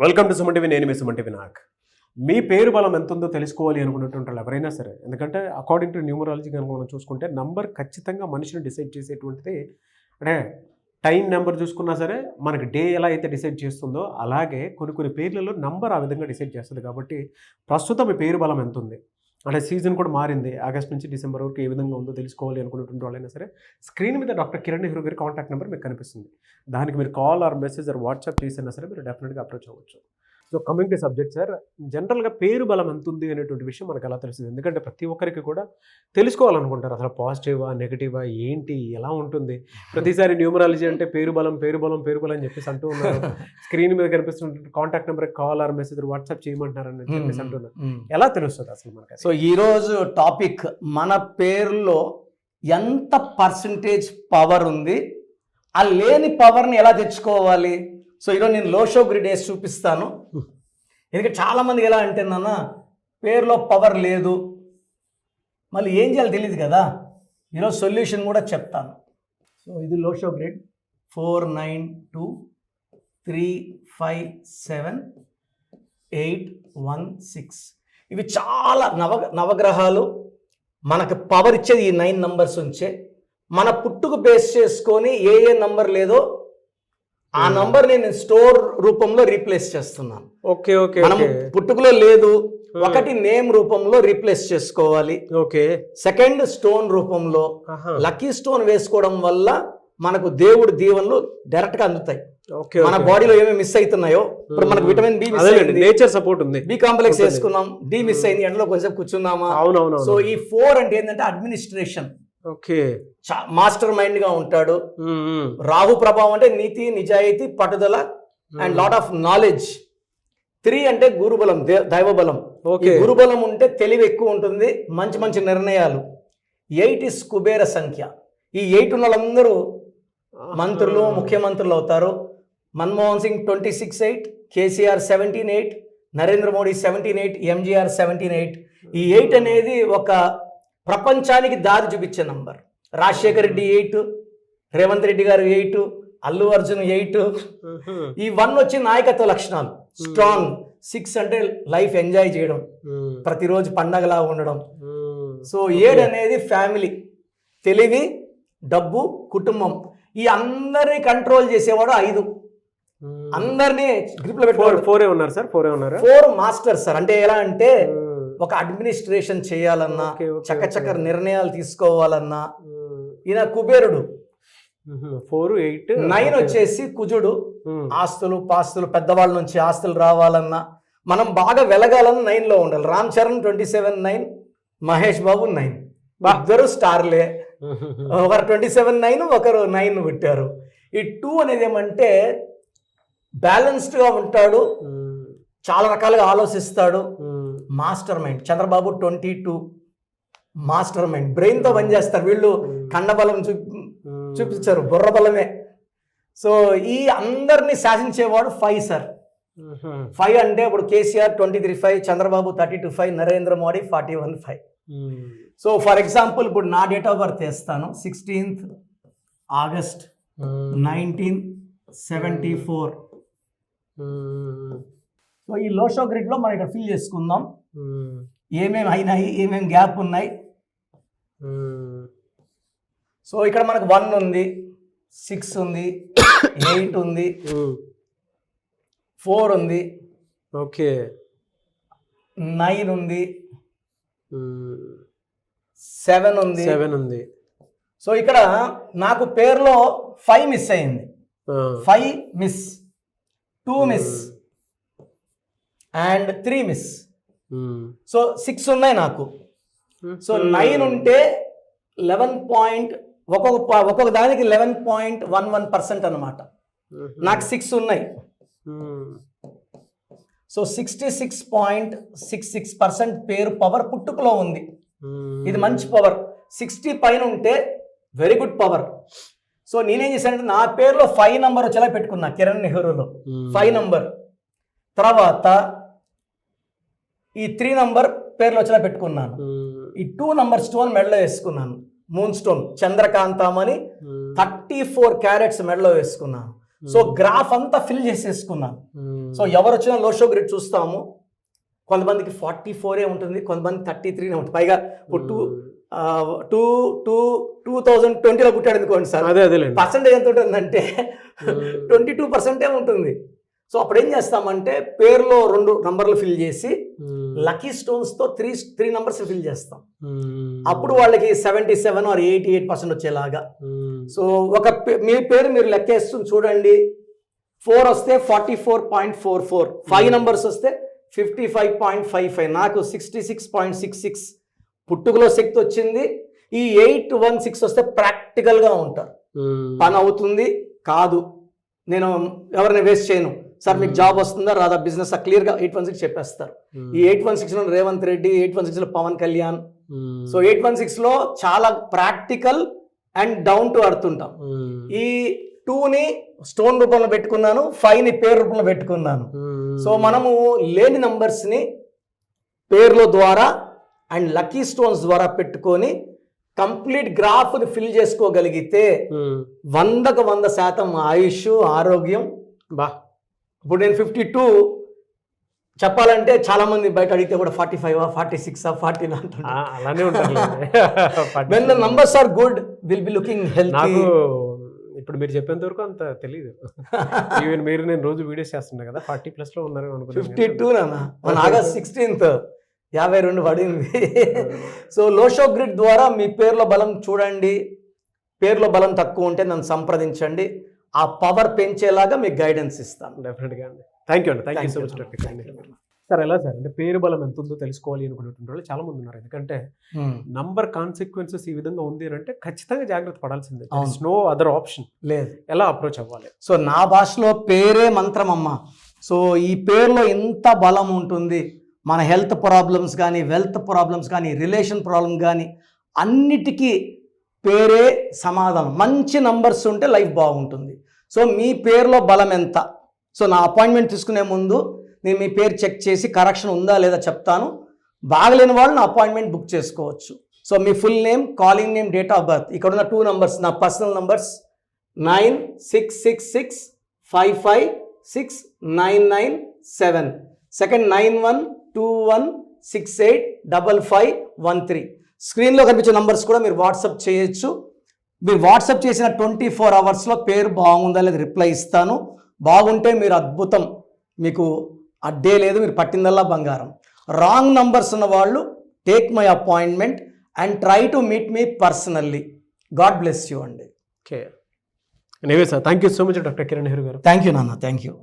Welcome to Suman TV. నేను మీ Suman TV. మీ పేరు బలం ఎంత ఉందో తెలుసుకోవాలి అనుకున్నటువంటి వాళ్ళు ఎవరైనా సరే, ఎందుకంటే అకార్డింగ్ టు న్యూమరాలజీ కనుక మనం చూసుకుంటే నంబర్ ఖచ్చితంగా మనిషిని డిసైడ్ చేసేటువంటిది. అంటే టైం నెంబర్ చూసుకున్నా సరే మనకి డే ఎలా అయితే డిసైడ్ చేస్తుందో అలాగే కొన్ని పేర్లలో నంబర్ ఆ విధంగా డిసైడ్ చేస్తుంది. కాబట్టి ప్రస్తుతం మీ పేరు బలం ఎంత ఉంది, అంటే సీజన్ కూడా మారింది, ఆగస్ట్ నుంచి డిసెంబర్ వరకు ఏ విధంగా ఉందో తెలుసుకోవాలి అనుకున్నటువంటి వాళ్ళైనా సరే స్క్రీన్ మీద డాక్టర్ కిరణ్ నెహ్రూ గారి కాంటాక్ట్ నెంబర్ మీకు కనిపిస్తుంది. దానికి మీరు call or message or WhatsApp చేసినా సరే మీరు డెఫినెట్గా అప్రోచ్ అవ్వచ్చు. So coming to subject sir, జనరల్గా పేరు బలం ఎంత ఉంది అనేటువంటి విషయం మనకు ఎలా తెలుస్తుంది? ఎందుకంటే ప్రతి ఒక్కరికి కూడా తెలుసుకోవాలనుకుంటారు, అసలు పాజిటివా నెగిటివా ఏంటి ఎలా ఉంటుంది. ప్రతిసారి న్యూమరాలజీ అంటే పేరు బలం అని చెప్పేసి అంటూ ఉన్నారు. స్క్రీన్ మీద కనిపిస్తున్న contact number call or message WhatsApp చేయమంటున్నారని చెప్పేసి అంటున్నారు. ఎలా తెలుస్తుంది అసలు మనకి? సో ఈరోజు టాపిక్ మన పేరులో ఎంత పర్సంటేజ్ పవర్ ఉంది, ఆ లేని పవర్ని ఎలా తెచ్చుకోవాలి. సో ఈరోజు నేను లోషో గ్రిడ్ వేసి చూపిస్తాను. ఎందుకంటే చాలామందికి ఎలా అంటే నాన్న పేరులో పవర్ లేదు, మళ్ళీ ఏం చేయాలో తెలియదు కదా. ఈరోజు సొల్యూషన్ కూడా చెప్తాను. సో ఇది లోషో గ్రిడ్ 4 9 2 3 5 7 8 1 6. ఇవి చాలా నవగ్రహాలు మనకు పవర్ ఇచ్చేది ఈ 9 నంబర్స్ ఉంచే. మన పుట్టుకు బేస్ చేసుకొని ఏ నంబర్ లేదో ఆ నంబర్ నేను స్టోర్ రూపంలో రీప్లేస్ చేస్తున్నాను. Okay okay. మనం పుట్టుకలో లేదు, ఒకటి నేమ్ రూపంలో రీప్లేస్ చేసుకోవాలి. ఓకే. సెకండ్ స్టోన్ రూపంలో లక్కీ స్టోన్ వేసుకోవడం వల్ల మనకు దేవుడి దీవెనలు డైరెక్ట్ గా అందుతాయి. మన బాడీలో ఏమేమి మిస్ అవుతున్నాయో, ఇప్పుడు మనకు విటమిన్ బి మిస్ అయింది, నేచర్ సపోర్ట్ ఉంది, బి కాంప్లెక్స్ వేసుకున్నాం, డి మిస్ అయింది, ఎండలో కొంచెం కూర్చున్నామా. సో ఈ 4 అంటే ఏంటంటే అడ్మినిస్ట్రేషన్. ఓకే. మాస్టర్ మైండ్ గా ఉంటాడు. రాహు ప్రభావం అంటే నీతి నిజాయితీ పట్టుదల అండ్ లాట్ ఆఫ్ నాలెడ్జ్. 3 అంటే గురుబలం, దైవబలం. గురుబలం ఉంటే తెలివి ఎక్కువ ఉంటుంది, మంచి నిర్ణయాలు. 8 ఇస్ కుబేర సంఖ్య. ఈ 8 ఉన్న వాళ్ళందరూ మంత్రులు, ముఖ్యమంత్రులు అవుతారు. మన్మోహన్ సింగ్ 26-8, కేసీఆర్ 17-8, నరేంద్ర మోడీ 17-8, ఎంజీఆర్ 17-8. ఈ 8 అనేది ఒక ప్రపంచానికి దారి చూపించే నంబర్. రాజశేఖర రెడ్డి 8, రేవంత్ రెడ్డి గారు 8, అల్లు అర్జున్ 8. ఈ 1 వచ్చి నాయకత్వ లక్షణాలు, స్ట్రాంగ్. 6 అంటే లైఫ్ ఎంజాయ్ చేయడం, ప్రతిరోజు పండగలా ఉండడం. సో 7 అనేది ఫ్యామిలీ, తెలివి, డబ్బు, కుటుంబం. ఈ అందరినీ కంట్రోల్ చేసేవాడు 5. అందరినీ గ్రిప్ లో పెట్టుకోవాలి. 4 ఉన్నారు సార్, 4 మాస్టర్ సార్. అంటే ఎలా అంటే ఒక అడ్మినిస్ట్రేషన్ చేయాలన్నా, చక్కచక్క నిర్ణయాలు తీసుకోవాలన్నా ఈయన కుబేరుడు. 4 8 9 వచ్చేసి కుజుడు. ఆస్తులు పాస్తులు, పెద్దవాళ్ళ నుంచి ఆస్తులు రావాలన్నా, మనం బాగా వెలగాలన్నా 9 లో ఉండాలి. రామ్ చరణ్ 27-9, మహేష్ బాబు 9. ఇద్దరు స్టార్లే. ఒకరు 27-9, ఒకరు 9 పెట్టారు. ఈ 2 అనేది ఏమంటే బ్యాలెన్స్డ్ గా ఉంటాడు, చాలా రకాలుగా ఆలోచిస్తాడు, master mind. Chandrababu 22, master mind, brain తో పనిచేస్తారు. వీళ్ళు కండబలం చూపించారు, బుర్ర బలమే. సో ఈ అందరినీ శాసించేవాడు 5 సార్. 5 అంటే ఇప్పుడు KCR 23-5, Chandrababu 32-5, Narendra Modi 41-5. So for example ఇప్పుడు నా డేట్ ఆఫ్ బర్త్ వేస్తాను. 16th August 1974. సో ఈ లోషో గ్రిడ్ లో మనం ఇక్కడ ఫిల్ చేసుకుందాం ఏమేమి అయినాయి, ఏమేమి గ్యాప్ ఉన్నాయి. సో ఇక్కడ మనకు 1 ఉంది, 6 ఉంది, 8 ఉంది, 4 ఉంది, ఓకే, 9 ఉంది, 7 ఉంది. సో ఇక్కడ నాకు పేరులో 5 మిస్ అయింది. 5 miss, 2 miss and 3 miss. So 6 ఉన్నాయి నాకు. సో 9 ఉంటే 11 ఒక్కొక్క దానికి 11.11% అనమాట. నాకు 6 ఉన్నాయి. సో 66.66% పేరు పవర్ పుట్టుకలో ఉంది. ఇది మంచి పవర్. 60 పైన ఉంటే వెరీ గుడ్ పవర్. సో నేనేం చేశానంటే నా పేరులో 5 నంబర్ వచ్చేలా పెట్టుకున్నా, కిరణ్ నెహ్రూలో 5 నంబర్. తర్వాత ఈ 3 నంబర్ పేర్లు వచ్చేలా పెట్టుకున్నాను. ఈ 2 నంబర్ స్టోన్ మెడలో వేసుకున్నాను, మూన్ స్టోన్ చంద్రకాంతం అని 34 క్యారెట్స్ మెడలో వేసుకున్నాను. సో గ్రాఫ్ అంతా ఫిల్ చేసేసుకున్నాను. సో ఎవరు వచ్చినా లో షో గ్రిడ్ చూస్తాము, కొంతమందికి 44 ఉంటుంది, కొంతమంది 33 ఉంటుంది. పైగా ఇప్పుడు 2020లో పుట్టాడు అనుకోండి సార్, పర్సెంటేజ్ ఎంత ఉంటుందంటే 22% ఉంటుంది. సో అప్పుడు ఏం చేస్తామంటే పేరులో 2 నంబర్లు ఫిల్ చేసి లక్కీ స్టోన్స్ తో 3 నంబర్స్ ఫిల్ చేస్తాం. అప్పుడు వాళ్ళకి 77 or 88% వచ్చేలాగా. సో ఒక మీ పేరు మీరు లెక్కేస్తూ చూడండి, 4 వస్తే 44.44, 5 నంబర్స్ వస్తే 55.55, నాకు 66.66 పుట్టుకలో శక్తి వచ్చింది. ఈ 816 వస్తే ప్రాక్టికల్గా ఉంటారు, పని అవుతుంది కాదు, నేను ఎవరిని వేస్ట్ చేయను సార్, మీకు జాబ్ వస్తుందా రాదా, బిజినెస్ క్లియర్గా 816 చెప్పేస్తారు. ఈ 816లో రేవంత్ రెడ్డి, 816లో పవన్ కళ్యాణ్. సో 816లో చాలా practical and down to earth ఉంటాం. ఈ 2ని స్టోన్ రూపంలో పెట్టుకున్నాను, 5ని పేరు రూపంలో పెట్టుకున్నాను. సో మనము లేని నంబర్స్ని పేర్ల ద్వారా అండ్ లక్కీ స్టోన్స్ ద్వారా పెట్టుకొని కంప్లీట్ గ్రాఫ్ని ఫిల్ చేసుకోగలిగితే 100కు 100% ఆయుష్, ఆరోగ్యం. ఇప్పుడు నేను 52 చెప్పాలంటే చాలా మంది బయట అడిగితే కూడా 45, 46, 40 అలానే ఉంటారు. when the numbers are good will be looking healthy. ఇప్పుడు మీరు చెప్పేంత వరకు అంత తెలియదు. ఈవెన్ మీరు నేను రోజు వీడియోస్ చేస్తున్నా కదా, 40+ లో ఉన్నారు అనుకున్నాను. 52 నాన్న, మన August 16th 52 పడింది. సో లోషో గ్రిడ్ ద్వారా మీ పేర్లో బలం చూడండి, పేర్లో బలం తక్కువ ఉంటే నన్ను సంప్రదించండి, ఆ పవర్ పెంచేలాగా మీకు గైడెన్స్ ఇస్తాను. డెఫినెట్గా అండి. థ్యాంక్ యూ అండి, thank you so much. Sir ఎలా సార్ అంటే పేరు బలం ఎంత ఉందో తెలుసుకోవాలి అనుకునేటువంటి వాళ్ళు చాలా మంది ఉన్నారు. ఎందుకంటే నంబర్ కాన్సిక్వెన్సెస్ ఈ విధంగా ఉంది అంటే ఖచ్చితంగా జాగ్రత్త పడాల్సిందే, నో అదర్ ఆప్షన్ లేదు. ఎలా అప్రోచ్ అవ్వాలి? సో నా భాషలో పేరే మంత్రం అమ్మ. సో ఈ పేరులో ఎంత బలం ఉంటుంది, మన హెల్త్ ప్రాబ్లమ్స్ కానీ, వెల్త్ ప్రాబ్లమ్స్ కానీ, రిలేషన్ ప్రాబ్లమ్ కానీ, అన్నిటికీ పేరే సమాధానం. మంచి నంబర్స్ ఉంటే లైఫ్ బాగుంటుంది. సో మీ పేరులో బలం ఎంత? సో నా అపాయింట్మెంట్ తీసుకునే ముందు నేను మీ పేరు చెక్ చేసి కరెక్షన్ ఉందా లేదా చెప్తాను. బాగలేని వాళ్ళు నా అపాయింట్మెంట్ బుక్ చేసుకోవచ్చు. So me full name, calling name, date of birth, ఇక్కడ ఉన్న 2 నంబర్స్ నా పర్సనల్ నంబర్స్ 9666556997, సెకండ్ 9121685513. స్క్రీన్లో కనిపించే నంబర్స్ కూడా మీరు వాట్సాప్ చేయొచ్చు. మీరు వాట్సాప్ చేసిన 24 అవర్స్లో పేరు బాగుందా లేదా రిప్లై ఇస్తాను. బాగుంటే మీరు అద్భుతం, మీకు అడ్డే లేదు, మీరు పట్టిందల్లా బంగారం. రాంగ్ నంబర్స్ ఉన్న వాళ్ళు take my appointment and try to meet me personally. God bless you అండి. Okay, anyway sir, thank you so much doctor Kiran Nehru garu. Thank you నాన్న, థ్యాంక్ యూ.